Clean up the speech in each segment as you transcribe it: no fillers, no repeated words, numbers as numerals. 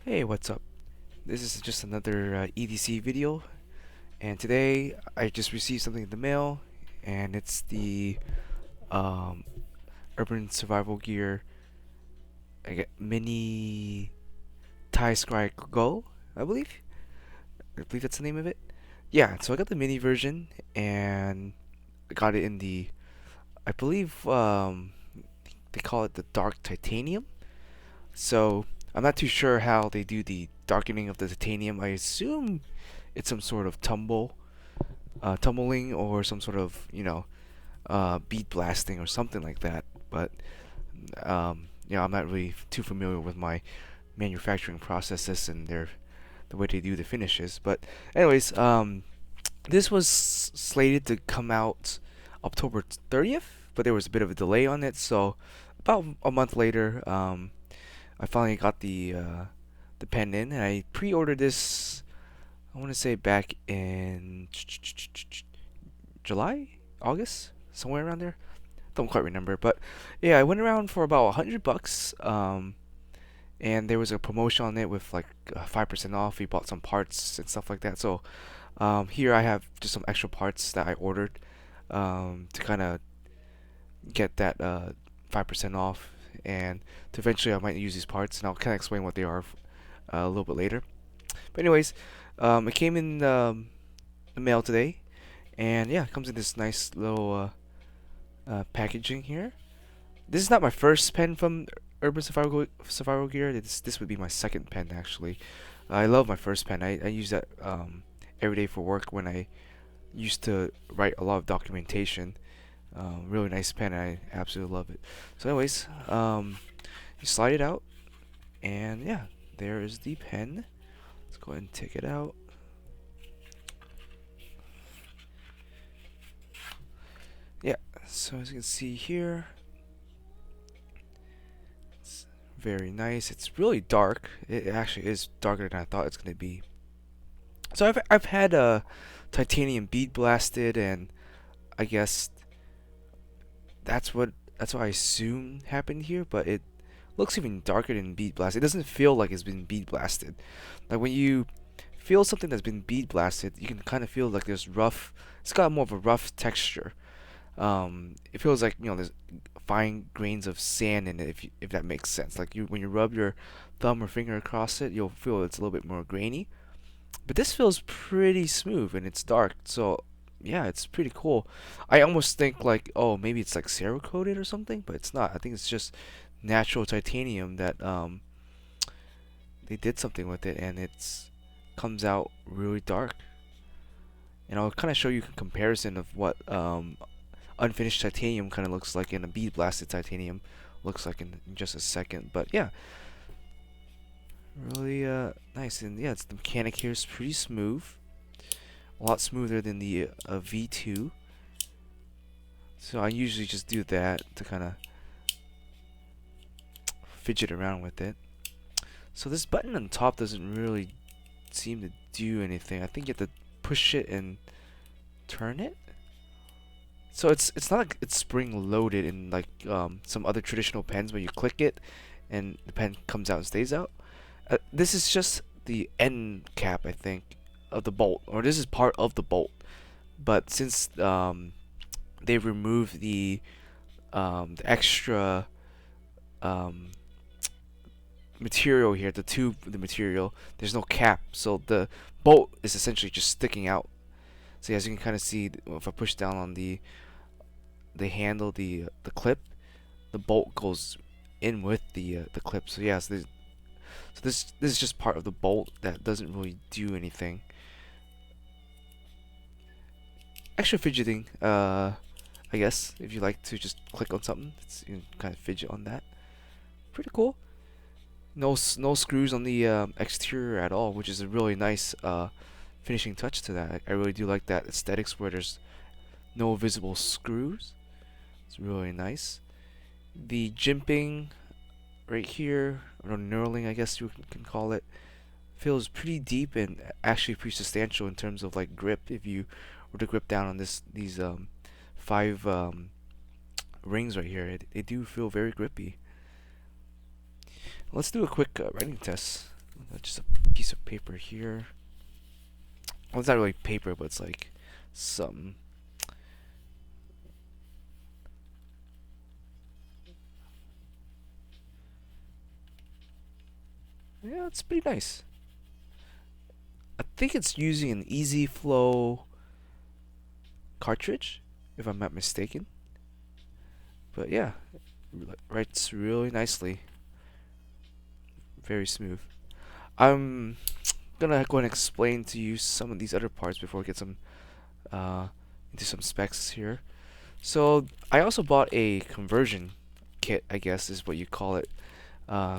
Hey, what's up? This is just another EDC video, and today I just received something in the mail, and it's the um, Urban Survival Gear mini TiScribe-Go, I believe that's the name of it. Yeah, so I got the mini version, and I got it in the, I believe they call it the dark titanium. So I'm not too sure how they do the darkening of the titanium. I assume it's some sort of tumbling or some sort of bead blasting or something like that. But I'm not really too familiar with my manufacturing processes and the way they do the finishes. But anyways, this was slated to come out October 30th, but there was a bit of a delay on it. So about a month later, I finally got the pen in, and I pre-ordered this. I want to say back in July, August, somewhere around there. Don't quite remember, but yeah, I went around for about $100. And there was a promotion on it with like 5% off. We bought some parts and stuff like that. So here I have just some extra parts that I ordered to kind of get that 5% off, and to eventually I might use these parts, and I'll kind of explain what they are a little bit later. But anyways, it came in the mail today, and yeah, it comes in this nice little packaging here. This is not my first pen from Urban Survival Gear. This would be my second pen actually. I love my first pen. I use that every day for work when I used to write a lot of documentation. Really nice pen. I absolutely love it. So, anyways, you slide it out, and yeah, there is the pen. Let's go ahead and take it out. Yeah, so as you can see here, it's very nice. It's really dark. It actually is darker than I thought it's gonna be. So I've had a titanium bead blasted, and I guess that's what I assume happened here, but it looks even darker than bead blasted. It doesn't feel like it's been bead blasted. Like when you feel something that's been bead blasted, you can kind of feel like there's rough. It's got more of a rough texture. It feels like there's fine grains of sand in it, if that makes sense. Like when you rub your thumb or finger across it, you'll feel it's a little bit more grainy. But this feels pretty smooth and it's dark, so yeah, it's pretty cool. I almost think like, oh, maybe it's like Cerakoted or something, but it's not. I think it's just natural titanium that they did something with it, and it's comes out really dark. And I'll kind of show you a comparison of what unfinished titanium kind of looks like, and a bead blasted titanium looks like in just a second. But yeah, really nice. And yeah, the mechanic here is pretty smooth, a lot smoother than the V2. So I usually just do that to kind of fidget around with it. So this button on top doesn't really seem to do anything. I think you have to push it and turn it. So it's not like it's spring loaded in like some other traditional pens where you click it and the pen comes out and stays out. This is just the end cap, I think, of the bolt, or this is part of the bolt. But since they removed the extra um, material here, the material, there's no cap, so the bolt is essentially just sticking out. So as you can kind of see, if I push down on the handle, the clip, the bolt goes in with the clip. So yeah, so this is just part of the bolt that doesn't really do anything. Extra fidgeting, I guess, if you like to just click on something, you can kind of fidget on that. Pretty cool. No screws on the exterior at all, which is a really nice finishing touch to that. I really do like that aesthetics where there's no visible screws. It's really nice. The jimping right here, or knurling, I guess you can call it, feels pretty deep and actually pretty substantial in terms of like grip. If you were to grip down on these five rings right here, they do feel very grippy. Let's do a quick writing test. Just a piece of paper here. Well, it's not really paper, but it's like some. Yeah, it's pretty nice. I think it's using an Easy Flow cartridge, if I'm not mistaken. But yeah, writes really nicely, very smooth. I'm gonna go and explain to you some of these other parts before we get some uh, into some specs here. So I also bought a conversion kit, I guess is what you call it,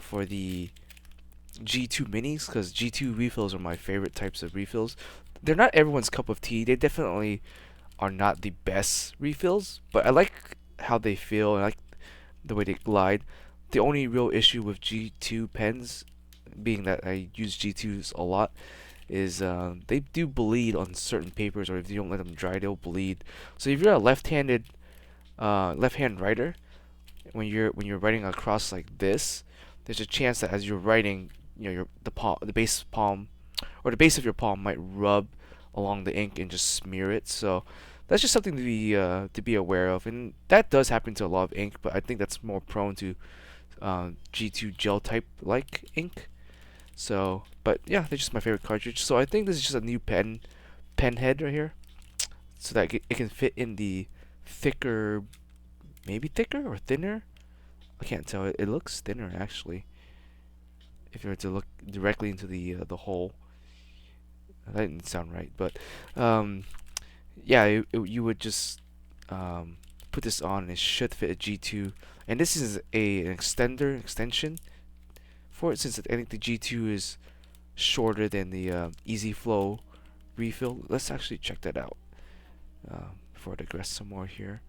for the G2 minis, because G2 refills are my favorite types of refills. They're not everyone's cup of tea. They definitely are not the best refills, but I like how they feel. I like the way they glide. The only real issue with G2 pens, being that I use G2s a lot, is they do bleed on certain papers, or if you don't let them dry, they'll bleed. So if you're a left-hand writer, when you're writing across like this, there's a chance that as you're writing, the base palm or the base of your palm might rub along the ink and just smear it. So that's just something to be aware of, and that does happen to a lot of ink. But I think that's more prone to G2 gel type like ink. So, but yeah, they're just my favorite cartridge. So I think this is just a new pen head right here, so that it can fit in the thicker, maybe thicker or thinner. I can't tell. It looks thinner actually. If you were to look directly into the hole, that didn't sound right. But yeah, you would just put this on, and it should fit a G2. And this is an extension for it, since I think the G2 is shorter than the Easy Flow refill. Let's actually check that out before I digress some more here.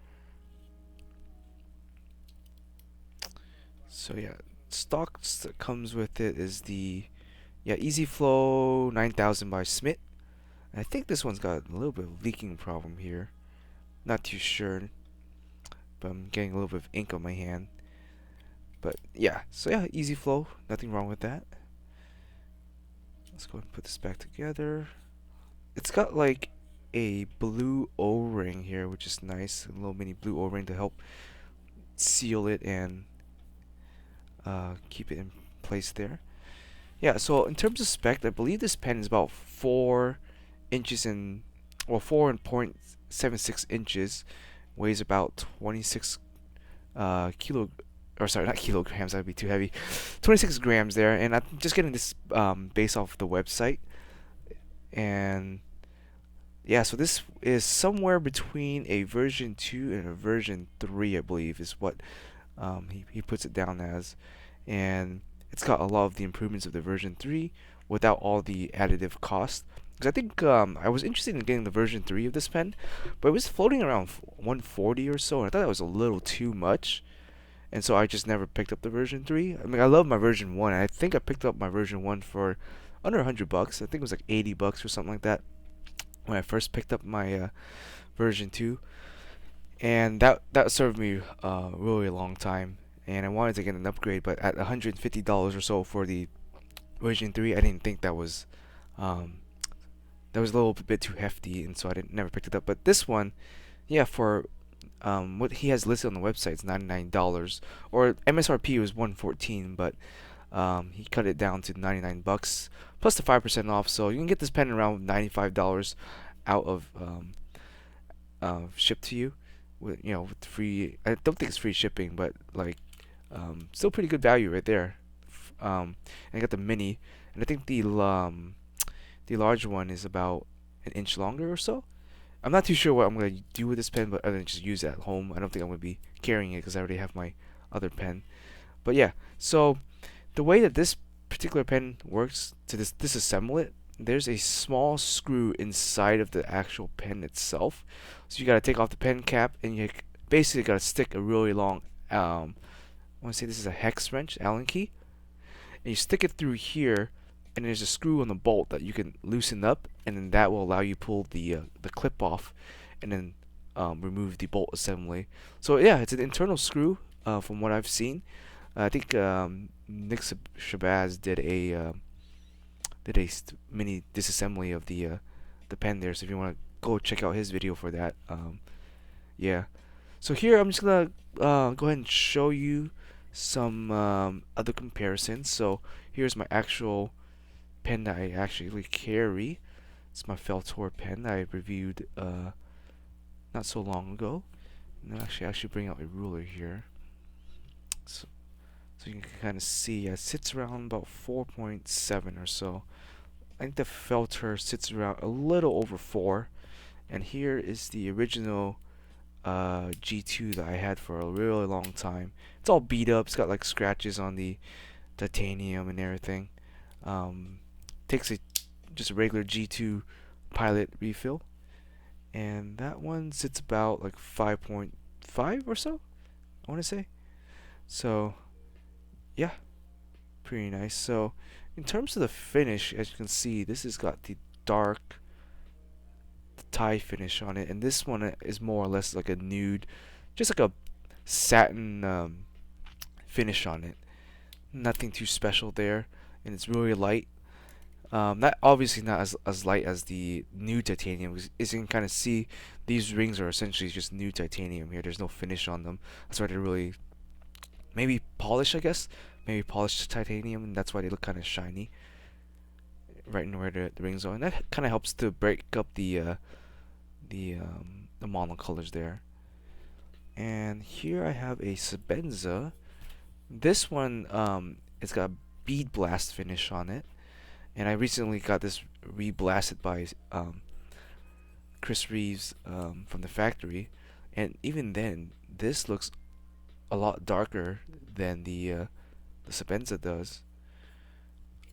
So yeah, stocks that comes with it is the Easy Flow 9000 by Smith. I think this one's got a little bit of leaking problem here. Not too sure, but I'm getting a little bit of ink on my hand. But yeah, so yeah, Easy Flow, nothing wrong with that. Let's go and put this back together. It's got like a blue O-ring here, which is nice. A little mini blue O-ring to help seal it and keep it in place there. Yeah, so in terms of spec, I believe this pen is about 4 inches in, well, 4.76 inches, weighs about 26 kilo, or sorry, not kilograms, that'd be too heavy, 26 grams there, and I'm just getting this based off the website, and yeah, so this is somewhere between a version 2 and a version 3, I believe, is what he puts it down as, and it's got a lot of the improvements of the version 3 without all the additive cost. Because I think I was interested in getting the version 3 of this pen, but it was floating around 140 or so, and I thought that was a little too much, and so I just never picked up the version 3. I mean, I love my version 1, and I think I picked up my version 1 for under $100. I think it was like $80 or something like that when I first picked up my version 2, and that served me really a long time. And I wanted to get an upgrade, but at $150 or so for the version 3, I didn't think um, that was a little bit too hefty, and so I didn't never picked it up. But this one, yeah, for what he has listed on the website is $99, or MSRP was 114, but he cut it down to $99 plus the 5% off. So you can get this pen around $95 out of shipped to you with with free. I don't think it's free shipping, but like still pretty good value right there. And I got the mini, and I think the large one is about an inch longer or so. I'm not too sure what I'm gonna do with this pen, but other than just use it at home. I don't think I'm gonna be carrying it because I already have my other pen. But yeah, so the way that this particular pen works to disassemble it, there's a small screw inside of the actual pen itself. So you gotta take off the pen cap, and you basically gotta stick a really long, I want to say this is a hex wrench, Allen key, and you stick it through here, and there's a screw on the bolt that you can loosen up, and then that will allow you to pull the clip off, and then remove the bolt assembly. So yeah, it's an internal screw from what I've seen. I think Nick Shabazz did did a mini disassembly of the pen there. So if you want to go check out his video for that, yeah. So here I'm just gonna go ahead and show you some other comparisons. So here's my actual pen that I actually carry. It's my Feltor pen that I reviewed not so long ago. And actually, I should bring out a ruler here, so, so you can kind of see. It sits around about 4.7 or so. I think the Feltor sits around a little over 4. And here is the original G2 that I had for a really long time. It's all beat up. It's got like scratches on the titanium and everything. Um, takes just a regular G2 pilot refill, and that one sits about like 5.5 or so, I want to say. So yeah, pretty nice. So in terms of the finish, as you can see, this has got the dark tie finish on it, and this one is more or less like a nude, just like a satin finish on it. Nothing too special there, and it's really light. Not obviously not as light as the new titanium, because as you can kind of see, these rings are essentially just new titanium here. There's no finish on them. That's why they're really maybe polished, I guess. Maybe polished titanium, and that's why they look kind of shiny right in where the rings are. And that kind of helps to break up the monocolors there. And here I have a Sabenza. This one it's got a bead blast finish on it, and I recently got this re-blasted by Chris Reeves from the factory, and even then this looks a lot darker than the Sabenza does.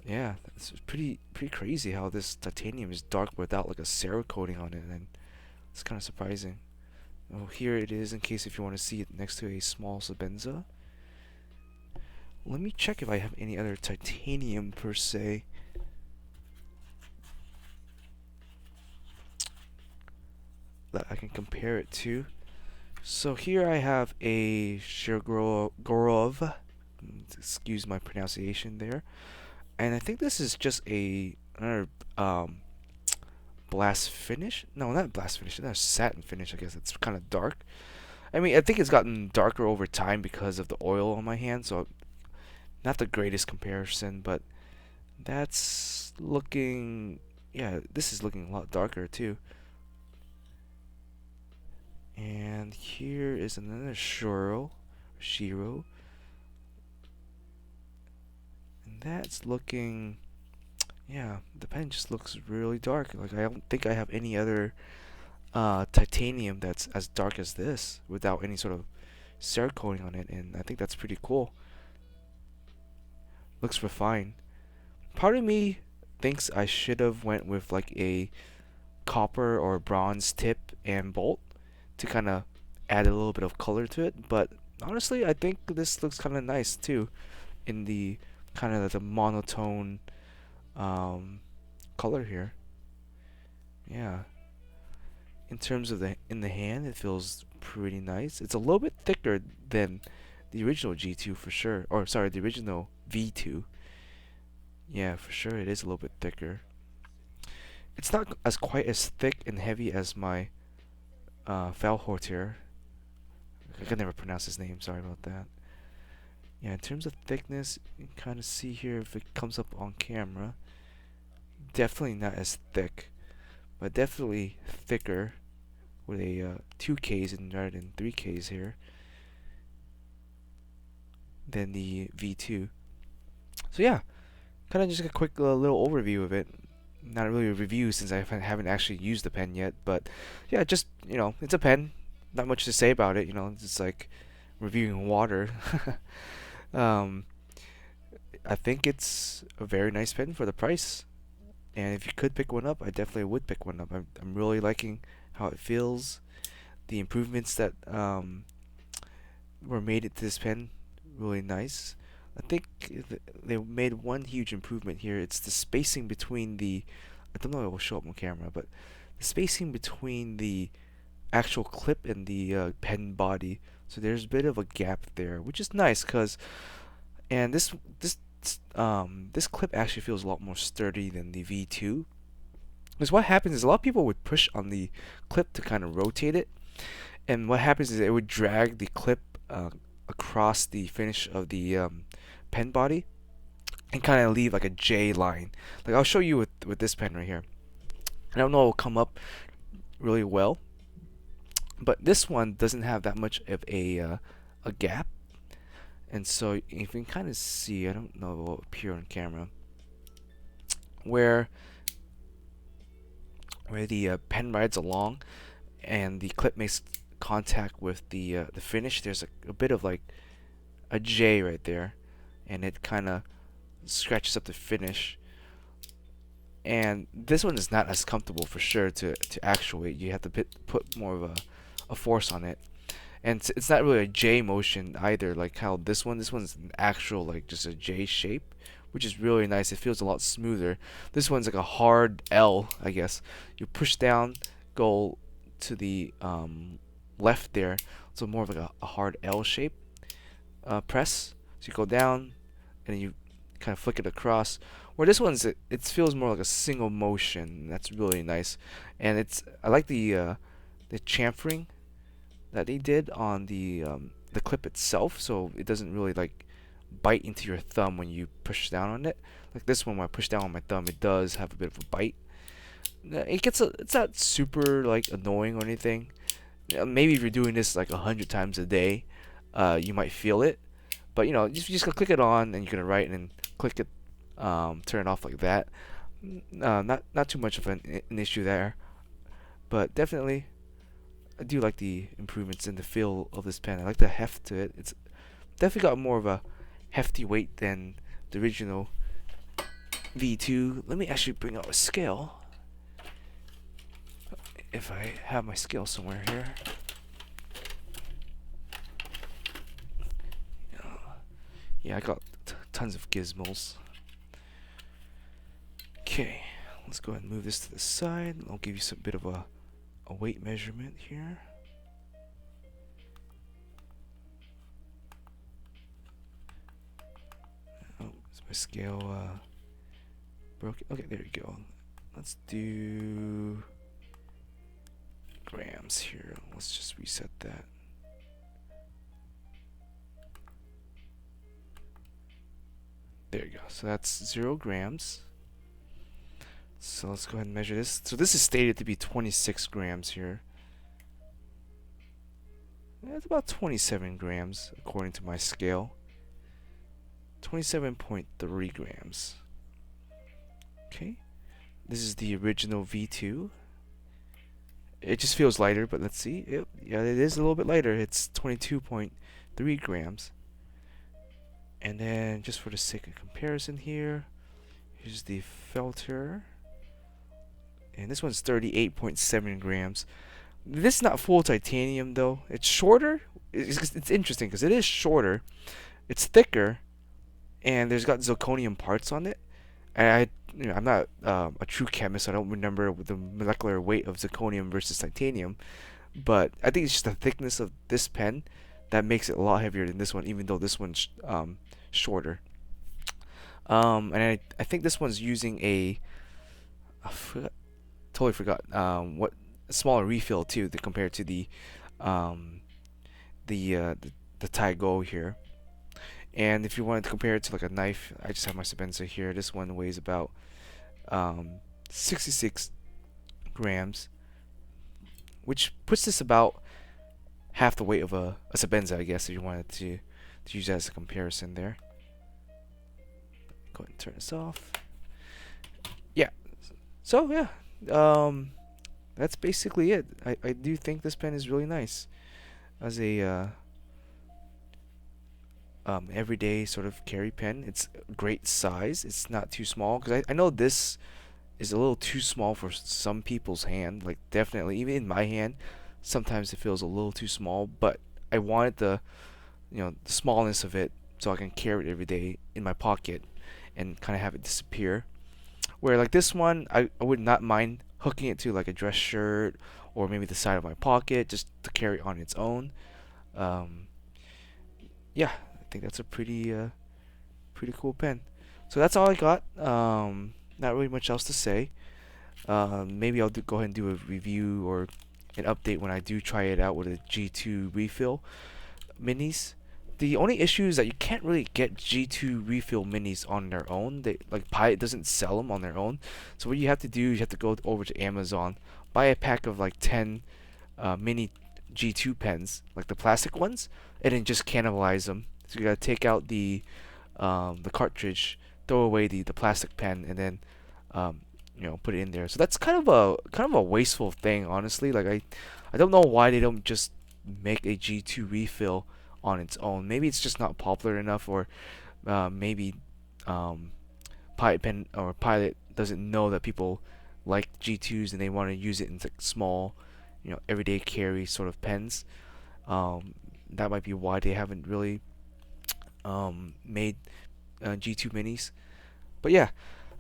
Yeah, it's pretty crazy how this titanium is dark without like a cera coating on it, and it's kind of surprising. Oh, here it is in case if you want to see it next to a small Sabenza. Let me check if I have any other titanium per se. That I can compare it to. So here I have a Shirgorov, excuse my pronunciation there, and I think this is just another blast finish. No, not blast finish. That's satin finish. I guess it's kind of dark. I mean, I think it's gotten darker over time because of the oil on my hand, so not the greatest comparison, but that's looking, yeah, this is looking a lot darker too. And here is another Shiro, and that's looking, yeah, the pen just looks really dark. Like, I don't think I have any other titanium that's as dark as this without any sort of cera coating on it, and I think that's pretty cool. Looks refined. Part of me thinks I should have went with like a copper or bronze tip and bolt to kind of add a little bit of color to it, but honestly I think this looks kind of nice too in the kind of the monotone color here. Yeah, in terms of in the hand, it feels pretty nice. It's a little bit thicker than the original G2 for sure, or sorry, the original V2. Yeah, for sure it is a little bit thicker. It's not as quite as thick and heavy as my Falhortier. I can never pronounce his name, sorry about that. Yeah, in terms of thickness, you can kind of see here if it comes up on camera. Definitely not as thick, but definitely thicker with a 2Ks and rather than 3Ks here than the V2. So yeah, kind of just a quick little overview of it. Not really a review since I haven't actually used the pen yet, but yeah, just, it's a pen. Not much to say about it. It's like reviewing water. um, I think it's a very nice pen for the price, and if you could pick one up, I definitely would pick one up. I'm really liking how it feels, the improvements that were made into this pen, really nice. I think they made one huge improvement here. It's the spacing between I don't know if it will show up on camera, but the spacing between the actual clip and the pen body. So there's a bit of a gap there, which is nice, and this this clip actually feels a lot more sturdy than the V2. Because what happens is a lot of people would push on the clip to kind of rotate it, and what happens is it would drag the clip across the finish of the pen body and kind of leave like a J line. Like I'll show you with this pen right here. I don't know it will come up really well, but this one doesn't have that much of a gap, and so if you can kind of see, I don't know if it will appear on camera, where the pen rides along and the clip makes contact with the finish. There's a bit of like a J right there, and it kind of scratches up the finish. And this one is not as comfortable for sure to actuate. You have to put more of a force on it, and it's not really a J motion either, like how this one's an actual like just a J shape, which is really nice. It feels a lot smoother. This one's like a hard L, I guess. You push down, go to the left there, so more of like a hard L shape press. So you go down and you kind of flick it across. Where this one's it feels more like a single motion. That's really nice, and I like the chamfering that they did on the clip itself, so it doesn't really like bite into your thumb when you push down on it. Like this one, when I push down on my thumb, it does have a bit of a bite. It's not super like annoying or anything. Maybe if you're doing this like 100 times a day, you might feel it. But you just gonna click it on and you're gonna write and then click it, turn it off like that. Not too much of an issue there, but definitely I do like the improvements in the feel of this pen. I like the heft to it. It's definitely got more of a hefty weight than the original V2. Let me actually bring out a scale. If I have my scale somewhere here. Yeah, I got tons of gizmos. Okay, let's go ahead and move this to the side. I'll give you some bit of a weight measurement here. Oh, is my scale broken? Okay, there you go. Let's do grams here. Let's just reset that. There you go. So that's 0 grams. So let's go ahead and measure this. So this is stated to be 26 grams here. It's about 27 grams according to my scale. 27.3 grams. Okay. This is the original V2. It just feels lighter, but let's see. Yeah, it is a little bit lighter. It's 22.3 grams. And then, just for the sake of comparison here, here's the filter. And this one's 38.7 grams. This is not full titanium, though. It's shorter. It's interesting, because it is shorter. It's thicker. And there's got zirconium parts on it. And I'm not a true chemist, so I don't remember the molecular weight of zirconium versus titanium. But I think it's just the thickness of this pen that makes it a lot heavier than this one, even though this one's shorter. And I think this one's using totally forgot what a smaller refill too, to compare to the TiScribe-Go here. And if you wanted to compare it to like a knife, I just have my Sabenza here. This one weighs about 66 grams, which puts this about half the weight of a Sabenza, I guess, if you wanted to use that as a comparison there. Go ahead and turn this off. Yeah. So yeah, that's basically it. I do think this pen is really nice as a everyday sort of carry pen. It's a great size. It's not too small, because I know this is a little too small for some people's hand. Like definitely, even in my hand, sometimes it feels a little too small. But I wanted the smallness of it, so I can carry it every day in my pocket and kind of have it disappear. Where like this one, I would not mind hooking it to like a dress shirt or maybe the side of my pocket just to carry it on its own. Yeah, I think that's a pretty cool pen. So that's all I got. Not really much else to say. Maybe I'll go ahead and do a review or an update when I do try it out with a G2 refill minis. The only issue is that you can't really get G2 refill minis on their own. They like Pilot doesn't sell them on their own. So what you have to do is you have to go over to Amazon, buy a pack of like 10 mini G2 pens, like the plastic ones, and then just cannibalize them. So you gotta take out the cartridge, throw away the plastic pen, and then um, put it in there. So that's kind of a wasteful thing, honestly. Like I don't know why they don't just make a G2 refill on its own. Maybe it's just not popular enough, or maybe um, Pilot doesn't know that people like G2s and they want to use it in like small, everyday carry sort of pens. That might be why they haven't really made G2 minis. But yeah,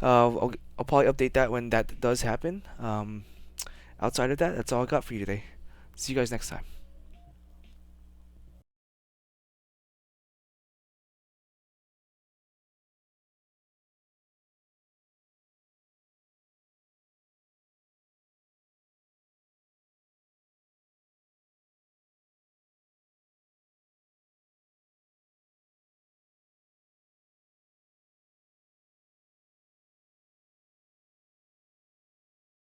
I'll probably update that when that does happen. Outside of that, that's all I got for you today. See you guys next time.